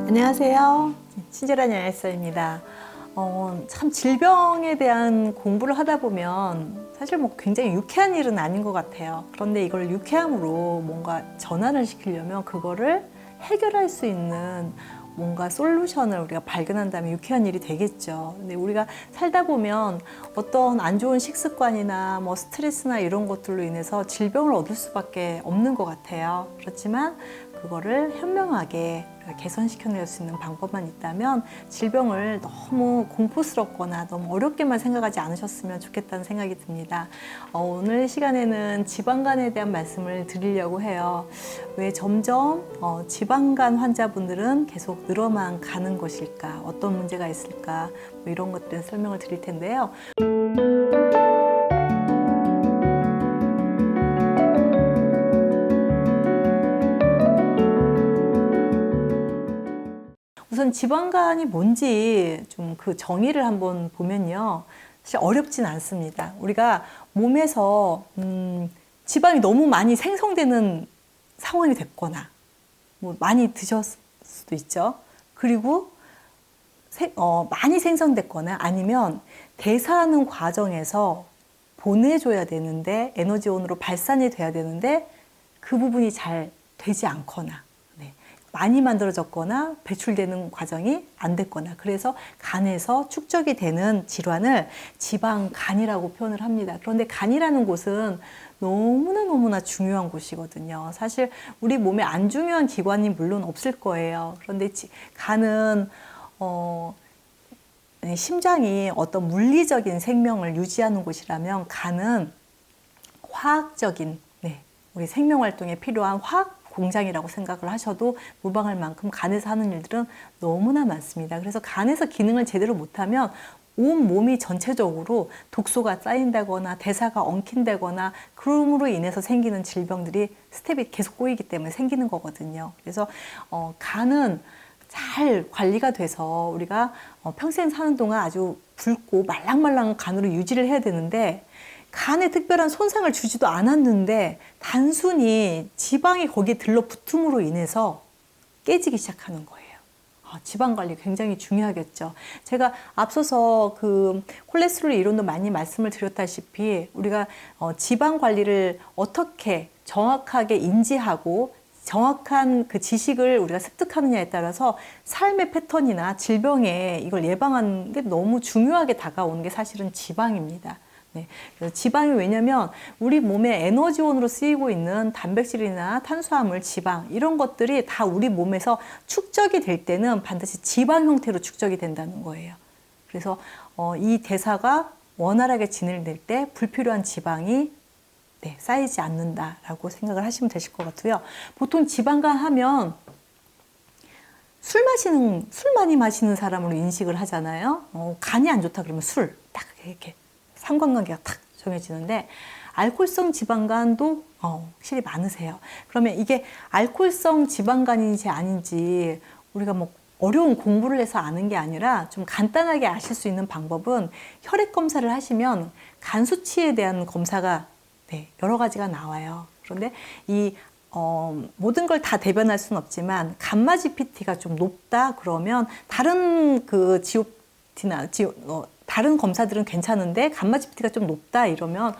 안녕하세요. 친절한 야외서입니다. 참 질병에 대한 공부를 하다 보면 사실 굉장히 유쾌한 일은 아닌 것 같아요. 그런데 이걸 유쾌함으로 뭔가 전환을 시키려면 그거를 해결할 수 있는 뭔가 솔루션을 우리가 발견한다면 유쾌한 일이 되겠죠. 근데 우리가 살다 보면 어떤 안 좋은 식습관이나 스트레스나 이런 것들로 인해서 질병을 얻을 수밖에 없는 것 같아요. 그렇지만 그거를 현명하게 개선시켜낼 수 있는 방법만 있다면 질병을 너무 공포스럽거나 너무 어렵게만 생각하지 않으셨으면 좋겠다는 생각이 듭니다. 오늘 시간에는 지방간에 대한 말씀을 드리려고 해요. 왜 점점 지방간 환자분들은 계속 늘어만 가는 것일까? 어떤 문제가 있을까? 이런 것들 설명을 드릴 텐데요. 우선 지방간이 뭔지 좀 그 정의를 한번 보면요. 사실 어렵진 않습니다. 우리가 몸에서 지방이 너무 많이 생성되는 상황이 됐거나 많이 드셨을 수도 있죠. 그리고 많이 생성됐거나 아니면 대사하는 과정에서 보내줘야 되는데 에너지원으로 발산이 돼야 되는데 그 부분이 잘 되지 않거나 많이 만들어졌거나 배출되는 과정이 안 됐거나 그래서 간에서 축적이 되는 질환을 지방간이라고 표현을 합니다. 그런데 간이라는 곳은 너무나 중요한 곳이거든요. 사실 우리 몸에 안 중요한 기관이 물론 없을 거예요. 그런데 간은 심장이 어떤 물리적인 생명을 유지하는 곳이라면 간은 화학적인 우리 생명활동에 필요한 화학 공장이라고 생각을 하셔도 무방할 만큼 간에서 하는 일들은 너무나 많습니다. 그래서 간에서 기능을 제대로 못하면 온 몸이 전체적으로 독소가 쌓인다거나 대사가 엉킨다거나 그럼으로 인해서 생기는 질병들이 스텝이 계속 꼬이기 때문에 생기는 거거든요. 그래서 간은 잘 관리가 돼서 우리가 평생 사는 동안 아주 붉고 말랑말랑한 간으로 유지를 해야 되는데 간에 특별한 손상을 주지도 않았는데 단순히 지방이 거기에 들러붙음으로 인해서 깨지기 시작하는 거예요. 지방 관리 굉장히 중요하겠죠. 제가 앞서서 그 콜레스테롤 이론도 많이 말씀을 드렸다시피 우리가 지방 관리를 어떻게 정확하게 인지하고 정확한 그 지식을 우리가 습득하느냐에 따라서 삶의 패턴이나 질병에 이걸 예방하는 게 너무 중요하게 다가오는 게 사실은 지방입니다. 지방이 왜냐면 우리 몸의 에너지원으로 쓰이고 있는 단백질이나 탄수화물, 지방 이런 것들이 다 우리 몸에서 축적이 될 때는 반드시 지방 형태로 축적이 된다는 거예요. 그래서 이 대사가 원활하게 진행될 때 불필요한 지방이 쌓이지 않는다라고 생각을 하시면 되실 것 같고요. 보통 지방간 하면 술 많이 마시는 사람으로 인식을 하잖아요. 간이 안 좋다 그러면 술 딱 이렇게 상관관계가 탁 정해지는데 알코올성 지방간도 확실히 많으세요. 그러면 이게 알코올성 지방간인지 아닌지 우리가 어려운 공부를 해서 아는 게 아니라 좀 간단하게 아실 수 있는 방법은 혈액 검사를 하시면 간 수치에 대한 검사가 여러 가지가 나와요. 그런데 이 모든 걸 다 대변할 수는 없지만 감마 GPT가 좀 높다 그러면 다른 그 다른 검사들은 괜찮은데 감마 GPT가 좀 높다 이러면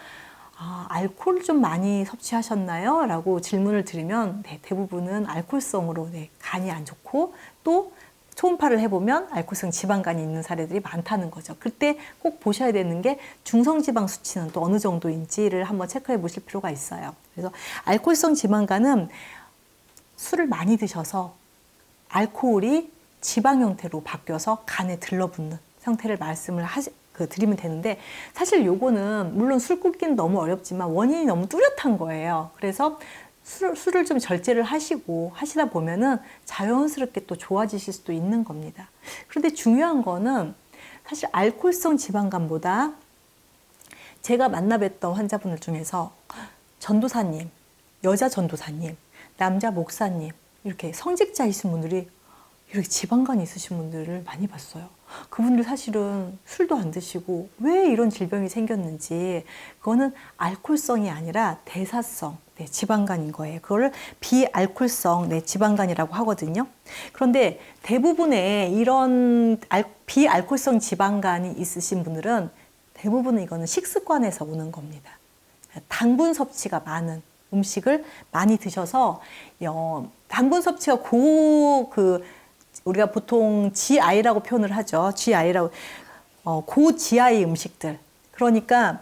알코올 좀 많이 섭취하셨나요? 라고 질문을 드리면 대부분은 알코올성으로 간이 안 좋고 또 초음파를 해보면 알코올성 지방간이 있는 사례들이 많다는 거죠. 그때 꼭 보셔야 되는 게 중성지방 수치는 또 어느 정도인지를 한번 체크해 보실 필요가 있어요. 그래서 알코올성 지방간은 술을 많이 드셔서 알코올이 지방 형태로 바뀌어서 간에 들러붙는 상태를 말씀을 드리면 되는데 사실 요거는 물론 술 끊기는 너무 어렵지만 원인이 너무 뚜렷한 거예요. 그래서 술을 좀 절제를 하시다 보면은 자연스럽게 또 좋아지실 수도 있는 겁니다. 그런데 중요한 거는 사실 알코올성 지방간보다 제가 만나뵀던 환자분들 중에서 전도사님, 여자 전도사님, 남자 목사님 이렇게 성직자이신 분들이 이렇게 지방간이 있으신 분들을 많이 봤어요. 그분들 사실은 술도 안 드시고 왜 이런 질병이 생겼는지, 그거는 알코올성이 아니라 대사성 지방간인 거예요. 그거를 비알코올성 지방간이라고 하거든요. 그런데 대부분의 이런 비알코올성 지방간이 있으신 분들은 대부분은 이거는 식습관에서 오는 겁니다. 당분 섭취가 많은 음식을 많이 드셔서 당분 섭취가 우리가 보통 GI라고 표현을 하죠. GI라고 고GI 음식들. 그러니까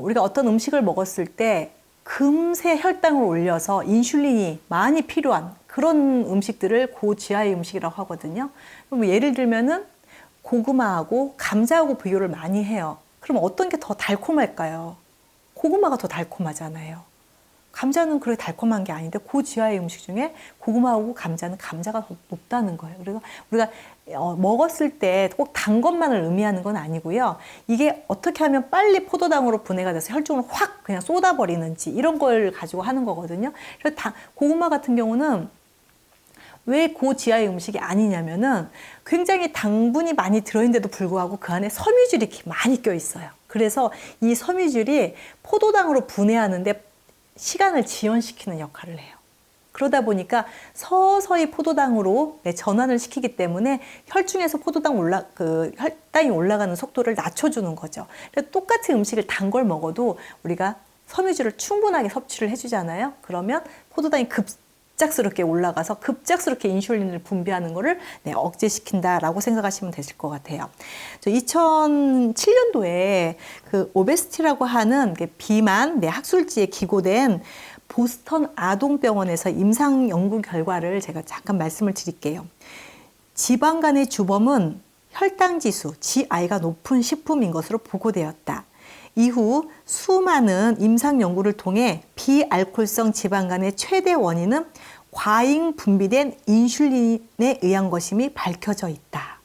우리가 어떤 음식을 먹었을 때 금세 혈당을 올려서 인슐린이 많이 필요한 그런 음식들을 고GI 음식이라고 하거든요. 그럼 예를 들면은 고구마하고 감자하고 비교를 많이 해요. 그럼 어떤 게 더 달콤할까요? 고구마가 더 달콤하잖아요. 감자는 그렇게 달콤한 게 아닌데 고지하의 음식 중에 고구마하고 감자는 감자가 더 높다는 거예요. 그래서 우리가 먹었을 때 꼭 단 것만을 의미하는 건 아니고요. 이게 어떻게 하면 빨리 포도당으로 분해가 돼서 혈중을 확 그냥 쏟아버리는지 이런 걸 가지고 하는 거거든요. 그래서 고구마 같은 경우는 왜 고지하의 음식이 아니냐면은 굉장히 당분이 많이 들어있는데도 불구하고 그 안에 섬유질이 많이 껴 있어요. 그래서 이 섬유질이 포도당으로 분해하는데 시간을 지연시키는 역할을 해요. 그러다 보니까 서서히 포도당으로 전환을 시키기 때문에 혈중에서 혈당이 올라가는 속도를 낮춰주는 거죠. 그래서 똑같은 음식을 단 걸 먹어도 우리가 섬유질을 충분하게 섭취를 해주잖아요. 그러면 포도당이 급작스럽게 올라가서 급작스럽게 인슐린을 분비하는 것을 억제시킨다라고 생각하시면 되실 것 같아요. 2007년도에 그 오베스티라고 하는 비만 학술지에 기고된 보스턴 아동병원에서 임상 연구 결과를 제가 잠깐 말씀을 드릴게요. 지방간의 주범은 혈당지수 GI가 높은 식품인 것으로 보고되었다. 이후 수많은 임상 연구를 통해 비알코올성 지방간의 최대 원인은 과잉 분비된 인슐린에 의한 것임이 밝혀져 있다.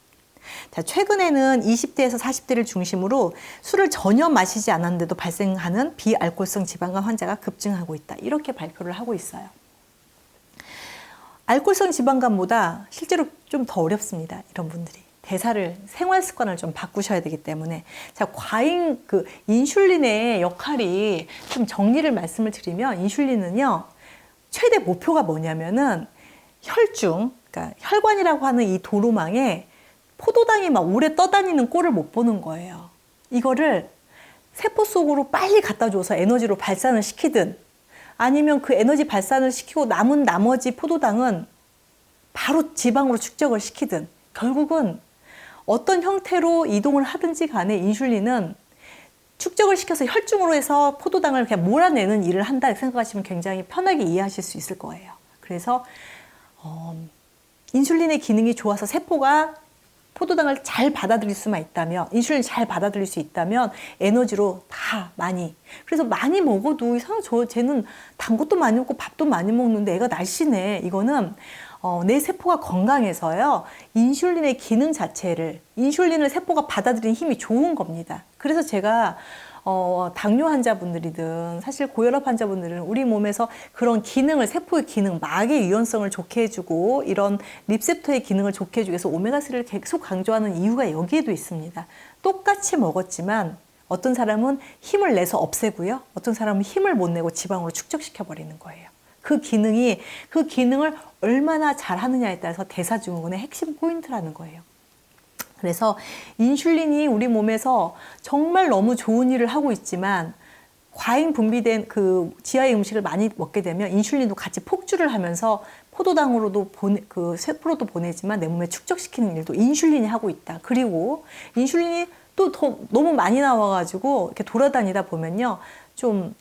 자, 최근에는 20대에서 40대를 중심으로 술을 전혀 마시지 않았는데도 발생하는 비알코올성 지방간 환자가 급증하고 있다. 이렇게 발표를 하고 있어요. 알코올성 지방간보다 실제로 좀 더 어렵습니다. 이런 분들이. 생활 습관을 좀 바꾸셔야 되기 때문에. 자, 과잉 인슐린의 역할이 좀 정리를 말씀을 드리면, 인슐린은요, 최대 목표가 뭐냐면은 혈중, 그러니까 혈관이라고 하는 이 도로망에 포도당이 막 오래 떠다니는 꼴을 못 보는 거예요. 이거를 세포 속으로 빨리 갖다 줘서 에너지로 발산을 시키든, 아니면 그 에너지 발산을 시키고 남은 나머지 포도당은 바로 지방으로 축적을 시키든, 결국은 어떤 형태로 이동을 하든지 간에 인슐린은 축적을 시켜서 혈중으로 해서 포도당을 그냥 몰아내는 일을 한다 생각하시면 굉장히 편하게 이해하실 수 있을 거예요. 그래서 인슐린의 기능이 좋아서 세포가 포도당을 잘 받아들일 수만 있다면, 인슐린을 잘 받아들일 수 있다면 에너지로 다 많이. 그래서 많이 먹어도 쟤는 단 것도 많이 먹고 밥도 많이 먹는데 애가 날씬해. 이거는 내 세포가 건강해서요, 인슐린의 기능 자체를, 인슐린을 세포가 받아들이는 힘이 좋은 겁니다. 그래서 제가 당뇨 환자분들이든 사실 고혈압 환자분들은 우리 몸에서 그런 기능을, 세포의 기능, 막의 유연성을 좋게 해주고 이런 리셉터의 기능을 좋게 해주기 위해서 오메가3를 계속 강조하는 이유가 여기에도 있습니다. 똑같이 먹었지만 어떤 사람은 힘을 내서 없애고요, 어떤 사람은 힘을 못 내고 지방으로 축적시켜 버리는 거예요. 그 기능을 얼마나 잘 하느냐에 따라서 대사증후군의 핵심 포인트라는 거예요. 그래서 인슐린이 우리 몸에서 정말 너무 좋은 일을 하고 있지만, 과잉 분비된 지하의 음식을 많이 먹게 되면 인슐린도 같이 폭주를 하면서 포도당으로도 세포로도 보내지만 내 몸에 축적시키는 일도 인슐린이 하고 있다. 그리고 인슐린이 또 너무 많이 나와가지고 이렇게 돌아다니다 보면요, 좀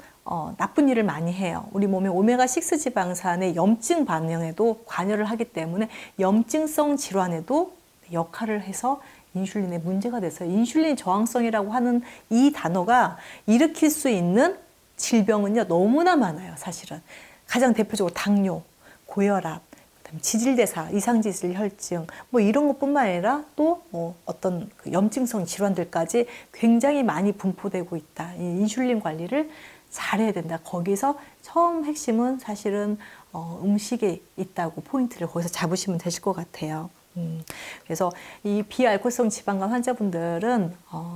나쁜 일을 많이 해요. 우리 몸의 오메가6 지방산의 염증 반응에도 관여를 하기 때문에 염증성 질환에도 역할을 해서 인슐린에 문제가 됐어요. 인슐린 저항성이라고 하는 이 단어가 일으킬 수 있는 질병은요, 너무나 많아요. 사실은 가장 대표적으로 당뇨, 고혈압, 그다음에 지질대사, 이상지질혈증 이런 것뿐만 아니라 또 어떤 염증성 질환들까지 굉장히 많이 분포되고 있다. 이 인슐린 관리를 잘해야 된다. 거기서 처음 핵심은 사실은 음식에 있다고 포인트를 거기서 잡으시면 되실 것 같아요. 그래서 이 비알코올성 지방간 환자분들은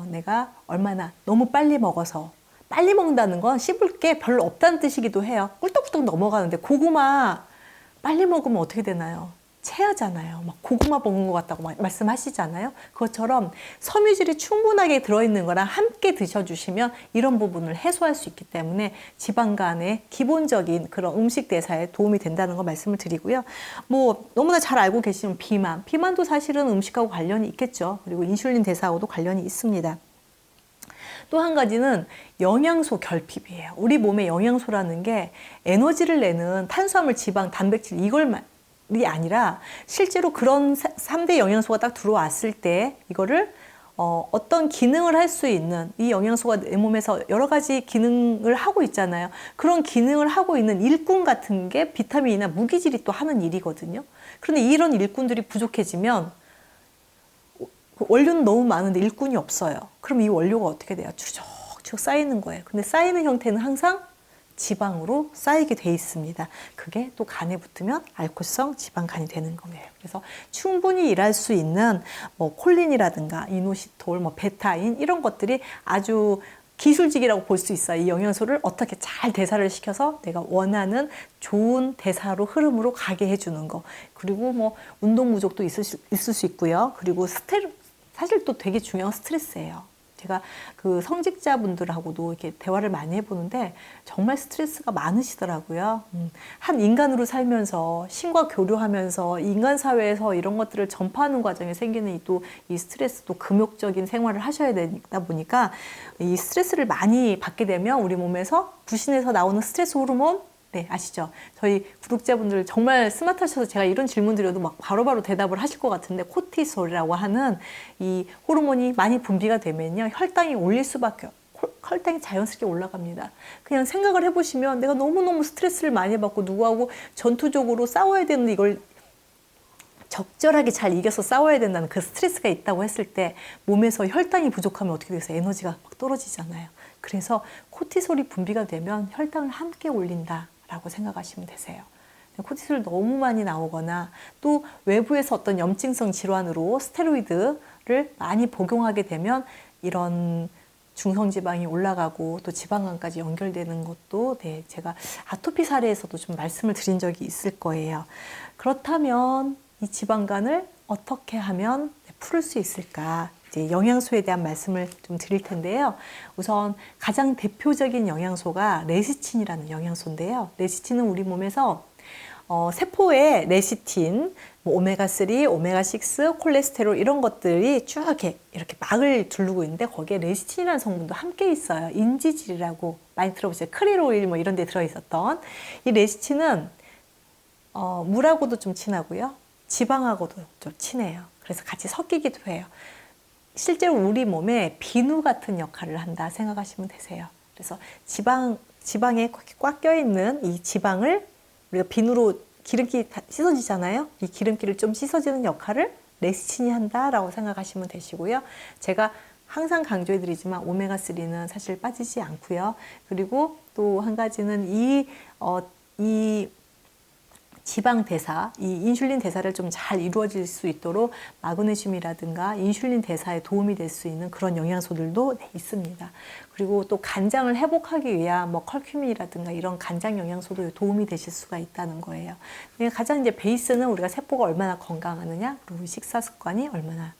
내가 얼마나 너무 빨리 먹어서 빨리 먹는다는 건 씹을 게 별로 없다는 뜻이기도 해요. 꿀떡꿀떡 넘어가는데 고구마 빨리 먹으면 어떻게 되나요? 체하잖아요. 막 고구마 먹는 것 같다고 말씀하시잖아요. 그것처럼 섬유질이 충분하게 들어있는 거랑 함께 드셔주시면 이런 부분을 해소할 수 있기 때문에 지방간의 기본적인 그런 음식 대사에 도움이 된다는 거 말씀을 드리고요. 뭐 너무나 잘 알고 계시는 비만도 사실은 음식하고 관련이 있겠죠. 그리고 인슐린 대사하고도 관련이 있습니다. 또 한 가지는 영양소 결핍이에요. 우리 몸에 영양소라는 게 에너지를 내는 탄수화물, 지방, 단백질 이걸이 아니라 실제로 그런 3대 영양소가 딱 들어왔을 때 이거를 어떤 기능을 할 수 있는 이 영양소가 내 몸에서 여러 가지 기능을 하고 있잖아요. 그런 기능을 하고 있는 일꾼 같은 게 비타민이나 무기질이 또 하는 일이거든요. 그런데 이런 일꾼들이 부족해지면 원료는 너무 많은데 일꾼이 없어요. 그럼 이 원료가 어떻게 돼요? 추적추적 쌓이는 거예요. 근데 쌓이는 형태는 항상 지방으로 쌓이게 돼 있습니다. 그게 또 간에 붙으면 알코올성 지방간이 되는 거예요. 그래서 충분히 일할 수 있는 뭐 콜린이라든가 이노시톨, 뭐 베타인 이런 것들이 아주 기술직이라고 볼 수 있어요. 이 영양소를 어떻게 잘 대사를 시켜서 내가 원하는 좋은 대사로 흐름으로 가게 해주는 거. 그리고 뭐 운동 부족도 있을 수 있고요. 그리고 사실 또 되게 중요한 스트레스예요. 제가 그 성직자분들하고도 이렇게 대화를 많이 해보는데 정말 스트레스가 많으시더라고요. 한 인간으로 살면서 신과 교류하면서 인간 사회에서 이런 것들을 전파하는 과정에 생기는 이 스트레스도 금욕적인 생활을 하셔야 되다 보니까 이 스트레스를 많이 받게 되면 우리 몸에서 부신에서 나오는 스트레스 호르몬 네, 아시죠? 저희 구독자분들 정말 스마트하셔서 제가 이런 질문 드려도 막 바로바로 대답을 하실 것 같은데 코티솔이라고 하는 이 호르몬이 많이 분비가 되면요. 혈당이 올릴 수밖에 혈당이 자연스럽게 올라갑니다. 그냥 생각을 해보시면 내가 너무너무 스트레스를 많이 받고 누구하고 전투적으로 싸워야 되는데 이걸 적절하게 잘 이겨서 싸워야 된다는 그 스트레스가 있다고 했을 때 몸에서 혈당이 부족하면 어떻게 돼서 에너지가 막 떨어지잖아요. 그래서 코티솔이 분비가 되면 혈당을 함께 올린다. 라고 생각하시면 되세요. 코티솔 너무 많이 나오거나 또 외부에서 어떤 염증성 질환으로 스테로이드를 많이 복용하게 되면 이런 중성지방이 올라가고 또 지방간까지 연결되는 것도 네, 제가 아토피 사례에서도 좀 말씀을 드린 적이 있을 거예요. 그렇다면 이 지방간을 어떻게 하면 풀을 수 있을까? 이제 영양소에 대한 말씀을 좀 드릴 텐데요. 우선 가장 대표적인 영양소가 레시틴이라는 영양소인데요. 레시틴은 우리 몸에서 세포에 레시틴, 뭐 오메가3, 오메가6, 콜레스테롤 이런 것들이 쭉 이렇게 막을 두르고 있는데 거기에 레시틴이라는 성분도 함께 있어요. 인지질이라고 많이 들어보셨어요. 크릴 오일 뭐 이런 데 들어있었던 이 레시틴은 물하고도 좀 친하고요. 지방하고도 좀 친해요. 그래서 같이 섞이기도 해요. 실제로 우리 몸에 비누 같은 역할을 한다 생각하시면 되세요. 그래서 지방에 꽉 껴있는 이 지방을 우리가 비누로 기름기 씻어지잖아요. 이 기름기를 좀 씻어주는 역할을 레시틴이 한다라고 생각하시면 되시고요. 제가 항상 강조해드리지만 오메가3는 사실 빠지지 않고요. 그리고 또 한 가지는 이 지방 대사, 이 인슐린 대사를 좀 잘 이루어질 수 있도록 마그네슘이라든가 인슐린 대사에 도움이 될 수 있는 그런 영양소들도 있습니다. 그리고 또 간장을 회복하기 위한 뭐 컬큐민이라든가 이런 간장 영양소도 도움이 되실 수가 있다는 거예요. 가장 이제 베이스는 우리가 세포가 얼마나 건강하느냐, 그리고 식사 습관이 얼마나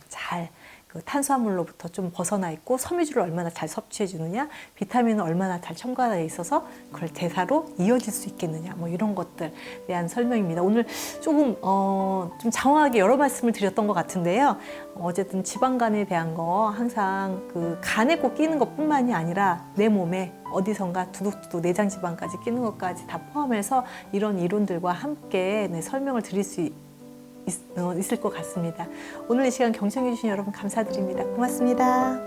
잘 그 탄수화물로부터 좀 벗어나 있고 섬유질을 얼마나 잘 섭취해 주느냐, 비타민은 얼마나 잘 첨가되어 있어서 그걸 대사로 이어질 수 있겠느냐, 뭐 이런 것들에 대한 설명입니다. 오늘 조금 좀 장황하게 여러 말씀을 드렸던 것 같은데요. 어쨌든 지방간에 대한 거 항상 그 간에 꼭 끼는 것뿐만이 아니라 내 몸에 어디선가 두둑두둑 내장 지방까지 끼는 것까지 다 포함해서 이런 이론들과 함께 설명을 드릴 수 있을 것 같습니다. 오늘 이 시간 경청해 주신 여러분 감사드립니다. 고맙습니다.